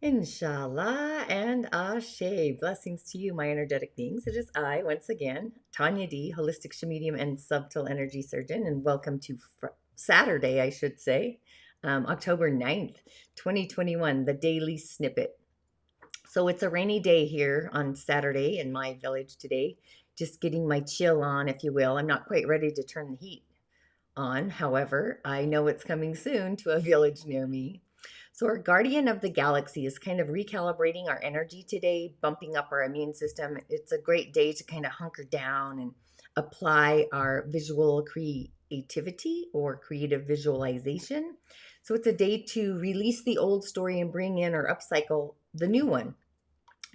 InShalla and Ashe. Blessings to you, my energetic beings. It is I, once again, Tonya D, holistic Sha'medium and subtle energy surgeon, and welcome to Saturday, I should say, October 9th, 2021, the daily snippet. So it's a rainy day here on Saturday in my village today, just getting my chill on, if you will. I'm not quite ready to turn the heat on. However, I know it's coming soon to a village near me. So, our guardian of the galaxy is kind of recalibrating our energy today, bumping up our immune system. It's a great day to kind of hunker down and apply our visual creativity or creative visualization. So, it's a day to release the old story and bring in or upcycle the new one.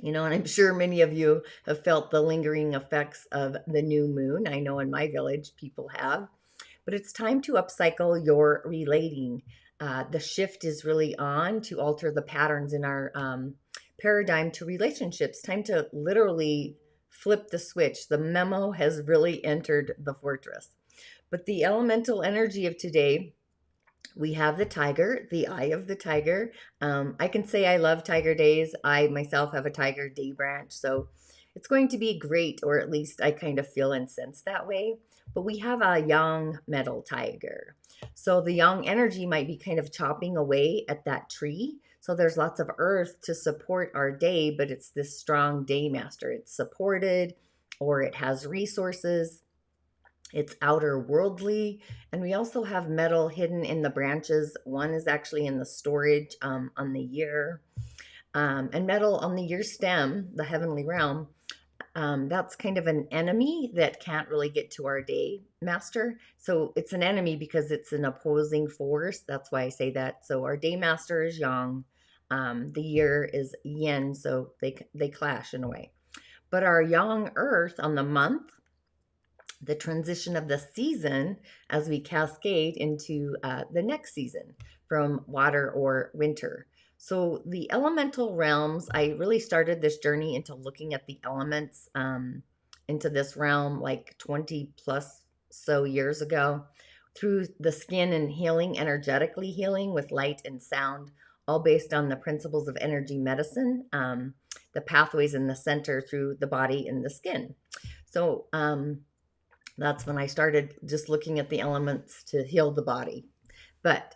And I'm sure many of you have felt the lingering effects of the new moon. I know in my village people have. But it's time to upcycle your relating. The shift is really on to alter the patterns in our paradigm to relationships. Time to literally flip the switch. The memo has really entered the fortress. But the elemental energy of today, we have the tiger, the eye of the tiger. I can say I love tiger days. I myself have a tiger day branch. So it's going to be great, or at least I kind of feel and sense that way. But we have a young metal tiger. So the young energy might be kind of chopping away at that tree. So there's lots of earth to support our day, but it's this strong day master. It's supported or it has resources. It's outer worldly. And we also have metal hidden in the branches. One is actually in the storage on the year. And metal on the year stem, the heavenly realm, that's kind of an enemy that can't really get to our day master. So it's an enemy because it's an opposing force. That's why I say that. So our day master is yang. The year is yin. So they clash in a way. But our young earth on the month, the transition of the season as we cascade into the next season from water or winter. So the elemental realms, I really started this journey into looking at the elements into this realm like 20 plus so years ago through the skin and healing, energetically healing with light and sound, all based on the principles of energy medicine, the pathways in the center through the body and the skin. So that's when I started just looking at the elements to heal the body. But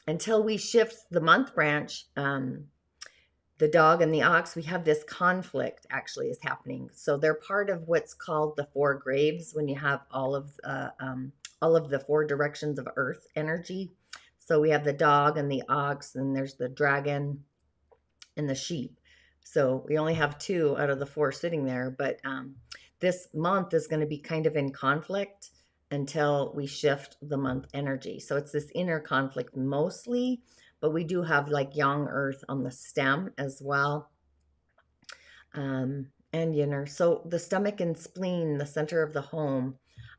until we shift the month branch, the dog and the ox, we have this conflict actually is happening. So they're part of what's called the four graves when you have all of the four directions of earth energy. So we have the dog and the ox, and there's the dragon and the sheep. So we only have two out of the four sitting there, but this month is going to be kind of in conflict until we shift the month energy. So it's this inner conflict mostly, but we do have like young earth on the stem as well. And yinner. So the stomach and spleen, the center of the home.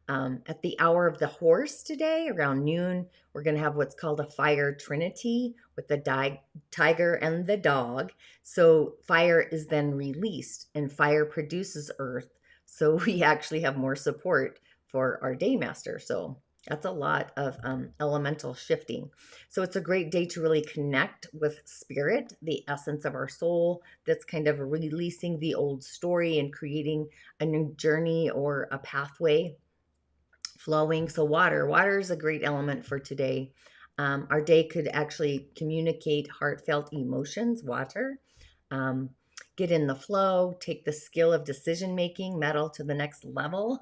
At the hour of the horse today, around noon, we're going to have what's called a fire trinity with the tiger and the dog. So fire is then released, and fire produces earth. So we actually have more support for our day master. So that's a lot of elemental shifting. So it's a great day to really connect with spirit, the essence of our soul, that's kind of releasing the old story and creating a new journey or a pathway flowing. So water is a great element for today. Our day could actually communicate heartfelt emotions, water. Get in the flow, take the skill of decision making, metal, to the next level.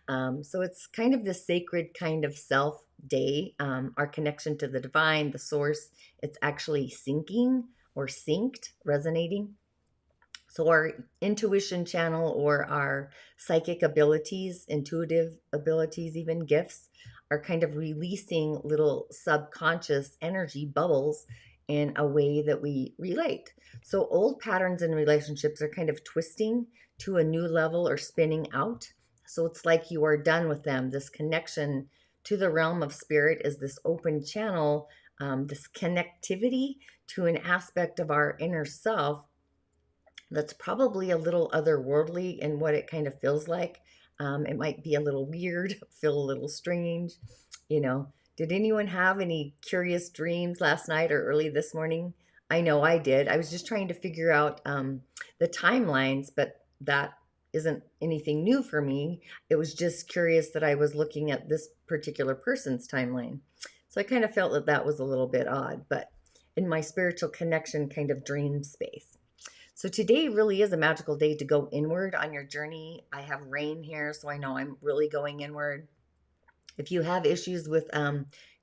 So it's kind of the sacred kind of self day, our connection to the divine, the source. It's actually syncing or synced, resonating. So our intuition channel or our psychic abilities, intuitive abilities, even gifts, are kind of releasing little subconscious energy bubbles in a way that we relate. So old patterns in relationships are kind of twisting to a new level or spinning out. So it's like you are done with them. This connection to the realm of spirit is this open channel, this connectivity to an aspect of our inner self that's probably a little otherworldly in what it kind of feels like. It might be a little weird, feel a little strange. Did anyone have any curious dreams last night or early this morning? I know I did. I was just trying to figure out the timelines, but that isn't anything new for me. It was just curious that I was looking at this particular person's timeline. So I kind of felt that that was a little bit odd, but in my spiritual connection kind of dream space. So today really is a magical day to go inward on your journey. I have rain here, so I know I'm really going inward. If you have issues with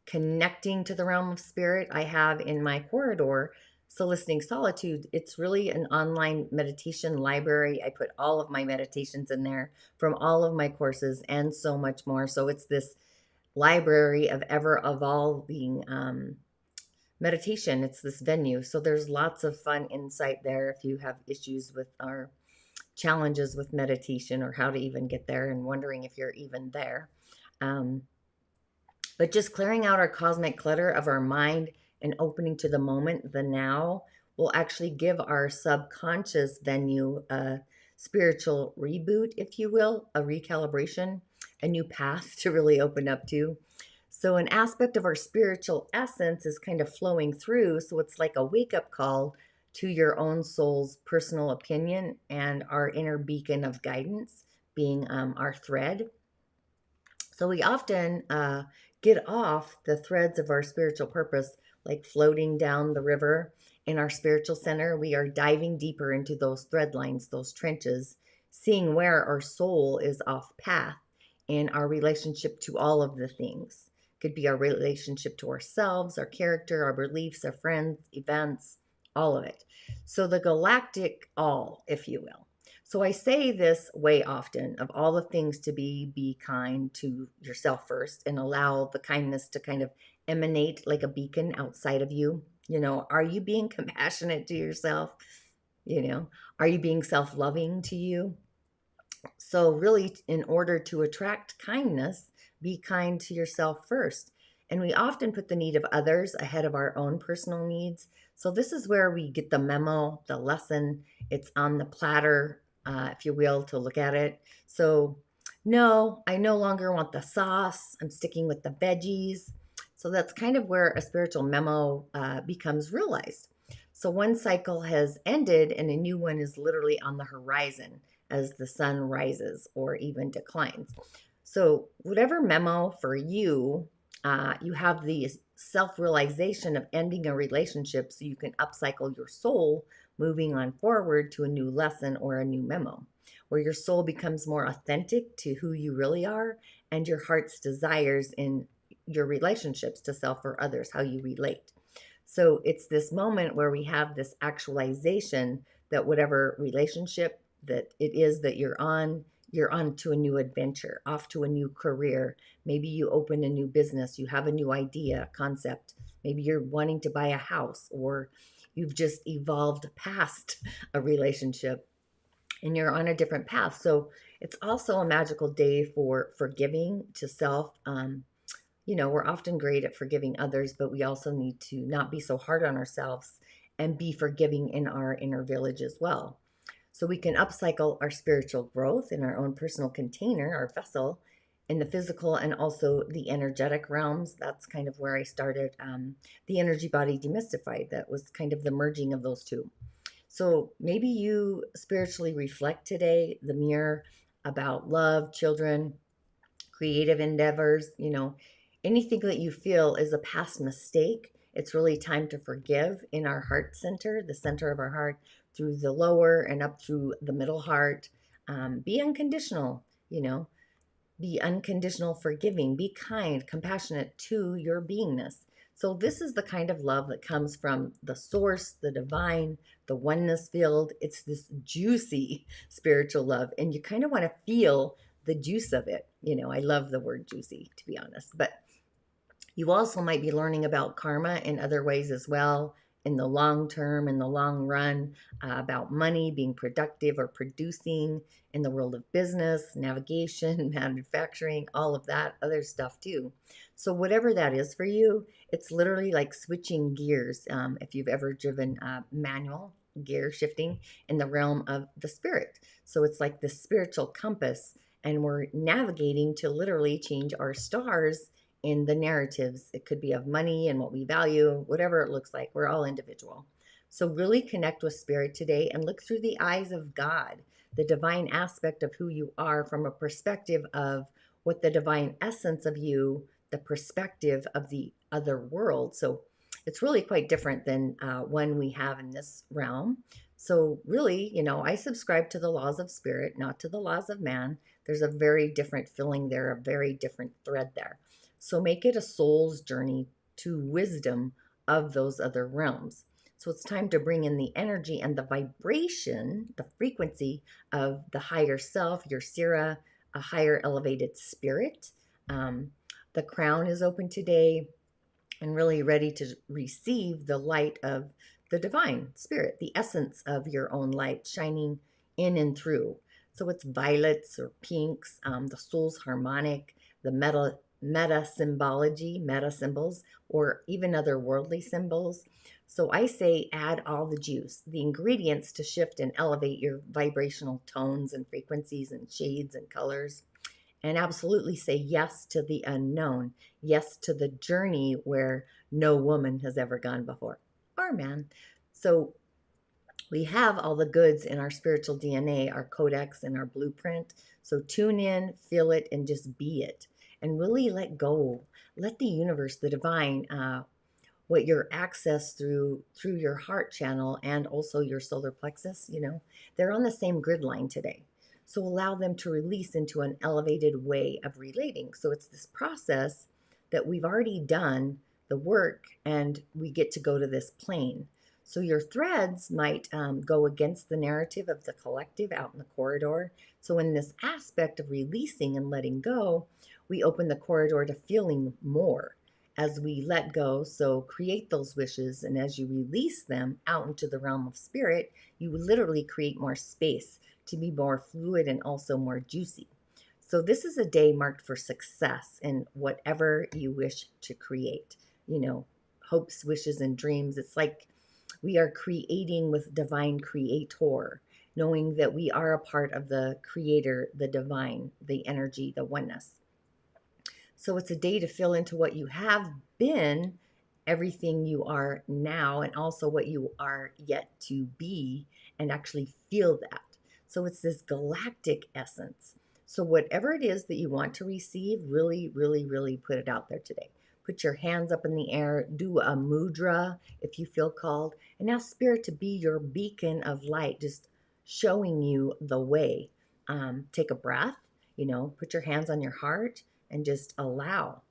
connecting to the realm of spirit, I have in my corridor Soliciting Solitude. It's really an online meditation library. I put all of my meditations in there from all of my courses and so much more. So it's this library of ever evolving meditation. It's this venue. So there's lots of fun insight there if you have issues with our challenges with meditation or how to even get there and wondering if you're even there. Um, but just clearing out our cosmic clutter of our mind and opening to the moment, the now, will actually give our subconscious venue a spiritual reboot, if you will, a recalibration, a new path to really open up to. So, an aspect of our spiritual essence is kind of flowing through. So, it's like a wake up call to your own soul's personal opinion and our inner beacon of guidance being our thread. So we often get off the threads of our spiritual purpose, like floating down the river in our spiritual center. We are diving deeper into those thread lines, those trenches, seeing where our soul is off path in our relationship to all of the things. Could be our relationship to ourselves, our character, our beliefs, our friends, events, all of it. So the galactic all, if you will. So I say this way often of all the things to be kind to yourself first and allow the kindness to kind of emanate like a beacon outside of you. You know, are you being compassionate to yourself? You know, are you being self-loving to you? So really, in order to attract kindness, be kind to yourself first. And we often put the need of others ahead of our own personal needs. So this is where we get the memo, the lesson. It's on the platter, if you will, to look at it. So no, I no longer want the sauce. I'm sticking with the veggies. So that's kind of where a spiritual memo becomes realized. So one cycle has ended and a new one is literally on the horizon as the sun rises or even declines. So, whatever memo for you, you have the self realization of ending a relationship so you can upcycle your soul, moving on forward to a new lesson or a new memo, where your soul becomes more authentic to who you really are and your heart's desires in your relationships to self or others, how you relate. So, it's this moment where we have this actualization that whatever relationship that it is that you're on to a new adventure, off to a new career. Maybe you open a new business, you have a new idea, concept. Maybe you're wanting to buy a house, or you've just evolved past a relationship and you're on a different path. So it's also a magical day for forgiving to self. You know, we're often great at forgiving others, but we also need to not be so hard on ourselves and be forgiving in our inner village as well. So we can upcycle our spiritual growth in our own personal container, our vessel, in the physical and also the energetic realms. That's kind of where I started the energy body demystified. That was kind of the merging of those two. So maybe you spiritually reflect today the mirror about love, children, creative endeavors, you know, anything that you feel is a past mistake. It's really time to forgive in our heart center, the center of our heart, through the lower and up through the middle heart. Be unconditional, you know, be unconditional forgiving, be kind, compassionate to your beingness. So, this is the kind of love that comes from the source, the divine, the oneness field. It's this juicy spiritual love, and you kind of want to feel the juice of it. You know, I love the word juicy, to be honest, but you also might be learning about karma in other ways as well, in the long term, in the long run, about money, being productive or producing in the world of business, navigation, manufacturing, all of that other stuff too. So, whatever that is for you, it's literally like switching gears. If you've ever driven manual gear shifting in the realm of the spirit. So, it's like the spiritual compass, and we're navigating to literally change our stars in the narratives. It could be of money and what we value, whatever it looks like. We're all individual. So really connect with spirit today and look through the eyes of God, the divine aspect of who you are from a perspective of what the divine essence of you, the perspective of the other world. So it's really quite different than one we have in this realm. So really, I subscribe to the laws of spirit, not to the laws of man. There's a very different feeling there, a very different thread there. So make it a soul's journey to wisdom of those other realms. So it's time to bring in the energy and the vibration, the frequency of the higher self, your Sira, a higher elevated spirit. The crown is open today and really ready to receive the light of the divine spirit, the essence of your own light shining in and through. So it's violets or pinks, the soul's harmonic, the meta-symbology, meta symbols, or even other worldly symbols. So I say add all the juice, the ingredients to shift and elevate your vibrational tones and frequencies and shades and colors. And absolutely say yes to the unknown, yes to the journey where no woman has ever gone before, or man. So we have all the goods in our spiritual DNA, our codex and our blueprint. So tune in, feel it, and just be it. And really let go. Let the universe, the divine, what your access through your heart channel and also your solar plexus, they're on the same grid line today. So allow them to release into an elevated way of relating. So it's this process that we've already done the work and we get to go to this plane. So your threads might go against the narrative of the collective out in the corridor. So in this aspect of releasing and letting go, we open the corridor to feeling more as we let go. So create those wishes, and as you release them out into the realm of spirit, you literally create more space to be more fluid and also more juicy. So this is a day marked for success in whatever you wish to create. Hopes, wishes, and dreams. It's like we are creating with divine creator, knowing that we are a part of the creator, the divine, the energy, the oneness. So it's a day to fill into what you have been, everything you are now, and also what you are yet to be, and actually feel that. So it's this galactic essence. So whatever it is that you want to receive, really, really, really put it out there today. Put your hands up in the air, do a mudra if you feel called, and ask Spirit to be your beacon of light, just showing you the way. Take a breath, put your hands on your heart and just allow.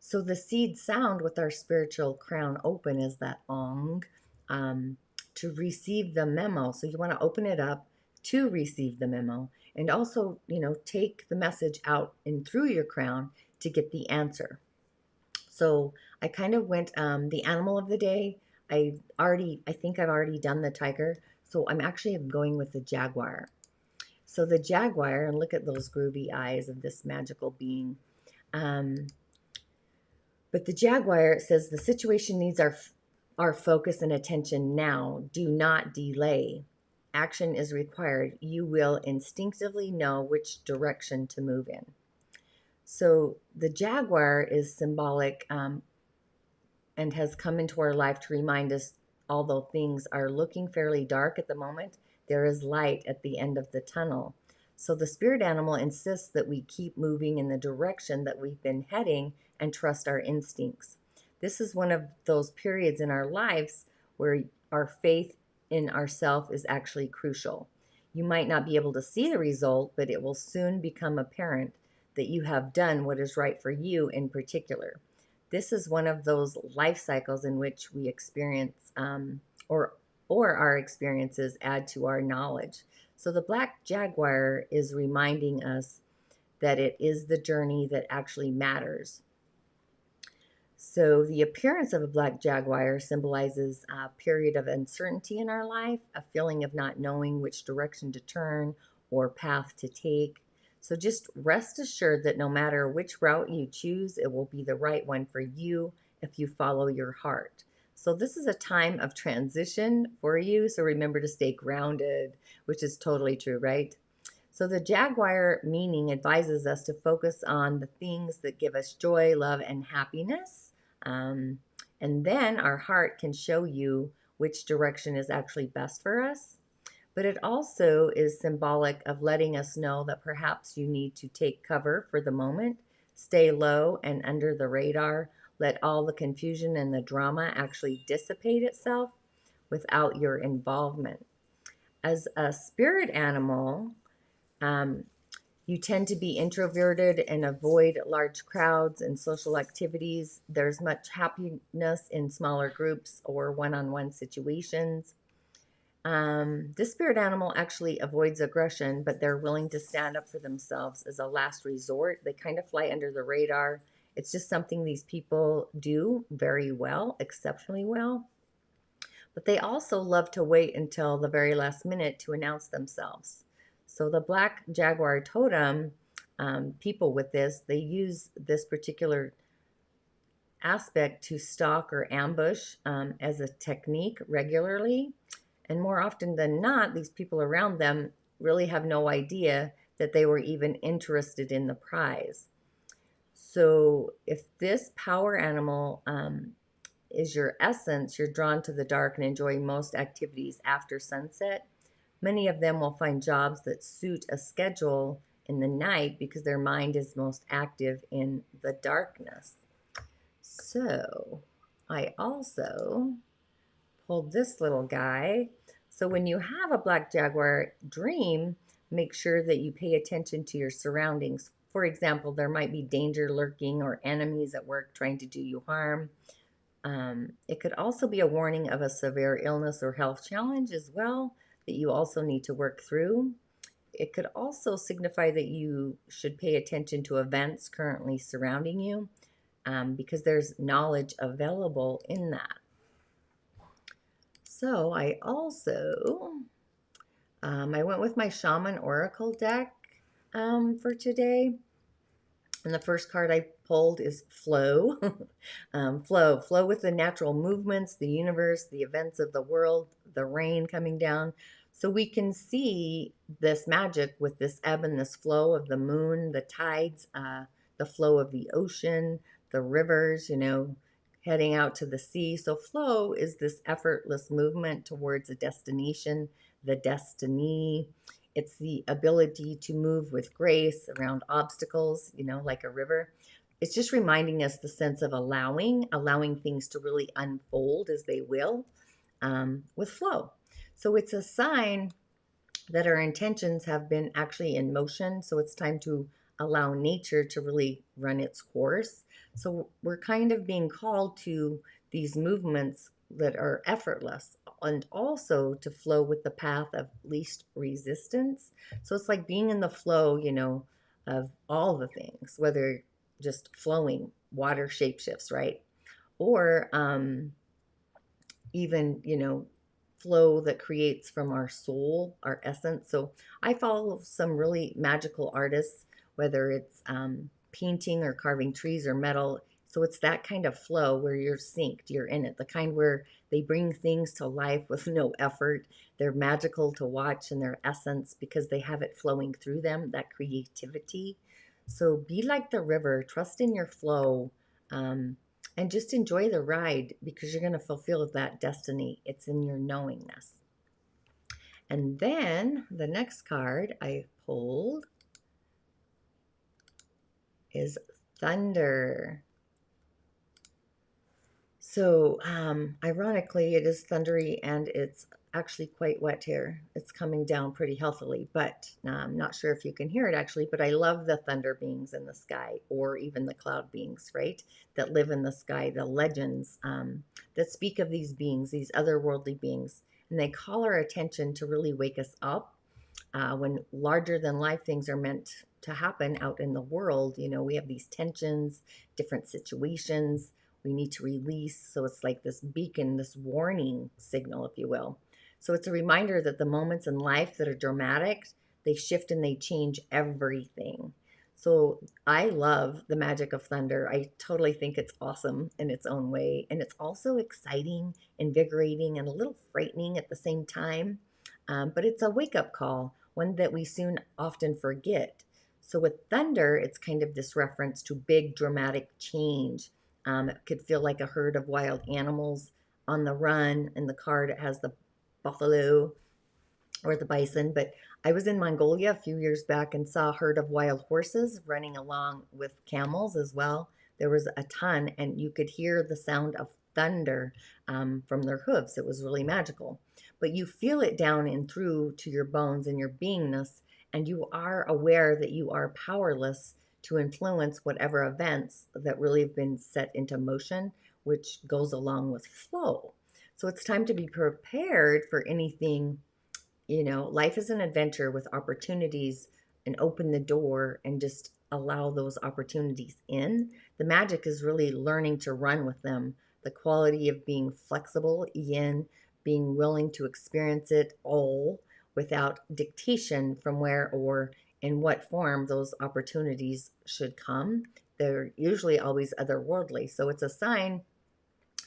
So the seed sound with our spiritual crown open is that ong, to receive the memo. So you want to open it up to receive the memo, and also, take the message out and through your crown to get the answer. So I kind of went the animal of the day. I think I've already done the tiger. So I'm actually going with the jaguar. So the jaguar, and look at those groovy eyes of this magical being. But the jaguar says the situation needs our focus and attention now. Do not delay. Action is required. You will instinctively know which direction to move in. So the jaguar is symbolic and has come into our life to remind us, although things are looking fairly dark at the moment, there is light at the end of the tunnel. So the spirit animal insists that we keep moving in the direction that we've been heading and trust our instincts. This is one of those periods in our lives where our faith in ourself is actually crucial. You might not be able to see the result, but it will soon become apparent that you have done what is right for you in particular. This is one of those life cycles in which we experience or our experiences add to our knowledge. So the black jaguar is reminding us that it is the journey that actually matters. So the appearance of a black jaguar symbolizes a period of uncertainty in our life, a feeling of not knowing which direction to turn or path to take. So just rest assured that no matter which route you choose, it will be the right one for you if you follow your heart. So this is a time of transition for you. So remember to stay grounded, which is totally true, right? So the jaguar meaning advises us to focus on the things that give us joy, love, and happiness. And then our heart can show you which direction is actually best for us. But it also is symbolic of letting us know that perhaps you need to take cover for the moment, stay low and under the radar, let all the confusion and the drama actually dissipate itself without your involvement. As a spirit animal, um, you tend to be introverted and avoid large crowds and social activities. There's much happiness in smaller groups or one-on-one situations. This spirit animal actually avoids aggression, but they're willing to stand up for themselves as a last resort. They kind of fly under the radar. It's just something these people do very well, exceptionally well. But they also love to wait until the very last minute to announce themselves. So the black jaguar totem, people with this, they use this particular aspect to stalk or ambush as a technique regularly. And more often than not, these people around them really have no idea that they were even interested in the prize. So if this power animal is your essence, you're drawn to the dark and enjoy most activities after sunset. Many of them will find jobs that suit a schedule in the night because their mind is most active in the darkness. So I also pulled this little guy. So when you have a black jaguar dream, make sure that you pay attention to your surroundings. For example, there might be danger lurking or enemies at work trying to do you harm. It could also be a warning of a severe illness or health challenge as well that you also need to work through. It could also signify that you should pay attention to events currently surrounding you because there's knowledge available in that. So I also, I went with my Shaman Oracle deck for today. And the first card I pulled is flow. Flow with the natural movements, the universe, the events of the world, the rain coming down. So we can see this magic with this ebb and this flow of the moon, the tides, the flow of the ocean, the rivers, heading out to the sea. So flow is this effortless movement towards a destination, the destiny. It's the ability to move with grace around obstacles, like a river. It's just reminding us the sense of allowing things to really unfold as they will with flow. So it's a sign that our intentions have been actually in motion. So it's time to allow nature to really run its course. So we're kind of being called to these movements that are effortless and also to flow with the path of least resistance. So it's like being in the flow, of all the things, whether just flowing, water shapeshifts, right? Or even, flow that creates from our soul, our essence. So I follow some really magical artists, whether it's painting or carving trees or metal. So it's that kind of flow where you're synced, you're in it, the kind where they bring things to life with no effort. They're magical to watch in their essence because they have it flowing through them, that creativity. So be like the river, trust in your flow. And just enjoy the ride because you're going to fulfill that destiny. It's in your knowingness. And then the next card I pulled is Thunder. So, ironically, it is thundery and it's actually quite wet here. It's coming down pretty healthily, but I'm not sure if you can hear it actually, but I love the thunder beings in the sky or even the cloud beings, right? That live in the sky, the legends that speak of these beings, these otherworldly beings. And they call our attention to really wake us up when larger than life things are meant to happen out in the world. We have these tensions, different situations we need to release. So it's like this beacon, this warning signal, if you will. So it's a reminder that the moments in life that are dramatic, they shift and they change everything. So I love the magic of thunder. I totally think it's awesome in its own way. And it's also exciting, invigorating, and a little frightening at the same time. But it's a wake-up call, one that we soon often forget. So with thunder, it's kind of this reference to big dramatic change. It could feel like a herd of wild animals on the run. In the card, it has the buffalo or the bison. But I was in Mongolia a few years back and saw a herd of wild horses running along with camels as well. There was a ton, and you could hear the sound of thunder from their hooves. It was really magical. But you feel it down and through to your bones and your beingness, and you are aware that you are powerless to influence whatever events that really have been set into motion, which goes along with flow. So it's time to be prepared for anything. Life is an adventure with opportunities, and open the door and just allow those opportunities in. The magic is really learning to run with them. The quality of being flexible, yin, being willing to experience it all without dictation from where or in what form those opportunities should come. They're usually always otherworldly. So it's a sign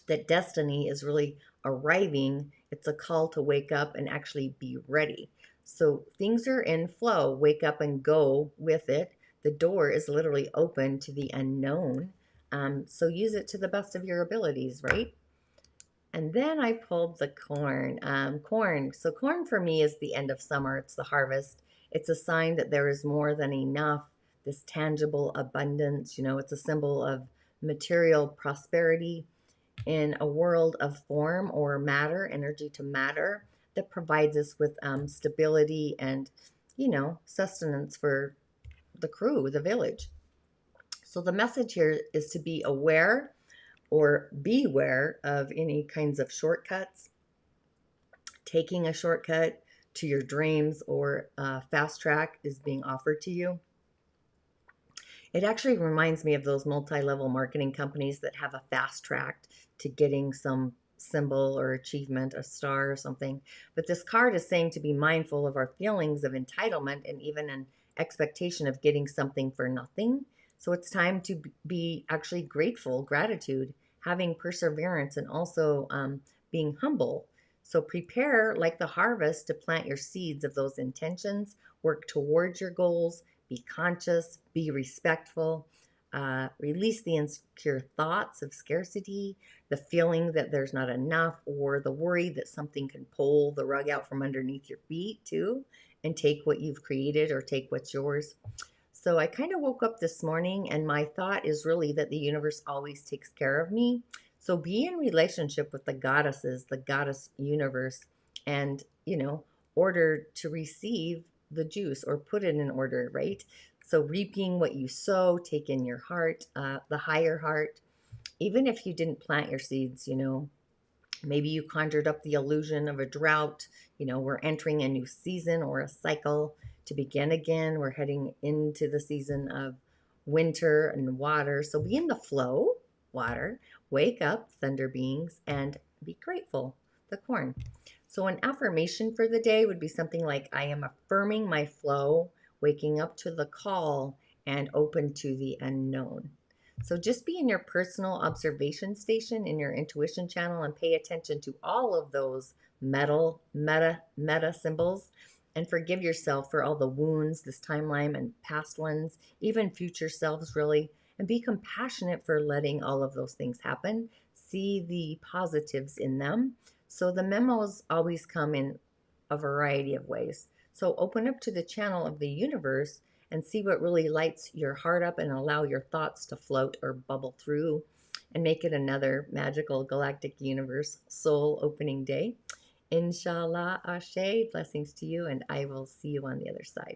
that destiny is really arriving. It's a call to wake up and actually be ready. So things are in flow. Wake up and go with it. The door is literally open to the unknown. So use it to the best of your abilities, right? And then I pulled the corn. Corn. So corn for me is the end of summer. It's the harvest. It's a sign that there is more than enough. This tangible abundance. It's a symbol of material prosperity in a world of form or matter, energy to matter, that provides us with stability and, sustenance for the crew, the village. So the message here is to be aware or beware of any kinds of shortcuts, taking a shortcut to your dreams or fast track is being offered to you. It actually reminds me of those multi-level marketing companies that have a fast track to getting some symbol or achievement, a star or something. But this card is saying to be mindful of our feelings of entitlement and even an expectation of getting something for nothing. So it's time to be actually grateful, gratitude, having perseverance, and also being humble. So prepare like the harvest to plant your seeds of those intentions, work towards your goals, be conscious, be respectful, release the insecure thoughts of scarcity, the feeling that there's not enough, or the worry that something can pull the rug out from underneath your feet too and take what you've created or take what's yours. So I kind of woke up this morning and my thought is really that the universe always takes care of me. So be in relationship with the goddesses, the goddess universe, and, order to receive the juice or put it in order, right? So reaping what you sow, take in your heart, the higher heart. Even if you didn't plant your seeds, maybe you conjured up the illusion of a drought. We're entering a new season or a cycle to begin again. We're heading into the season of winter and water. So be in the flow, water, wake up, thunder beings, and be grateful, the corn. So an affirmation for the day would be something like, I am affirming my flow, waking up to the call, and open to the unknown. So just be in your personal observation station, in your intuition channel, and pay attention to all of those meta symbols, and forgive yourself for all the wounds, this timeline and past ones, even future selves really, and be compassionate for letting all of those things happen. See the positives in them. So the memos always come in a variety of ways. So open up to the channel of the universe and see what really lights your heart up, and allow your thoughts to float or bubble through, and make it another magical galactic universe soul opening day. InShalla, Ashe, blessings to you, and I will see you on the other side.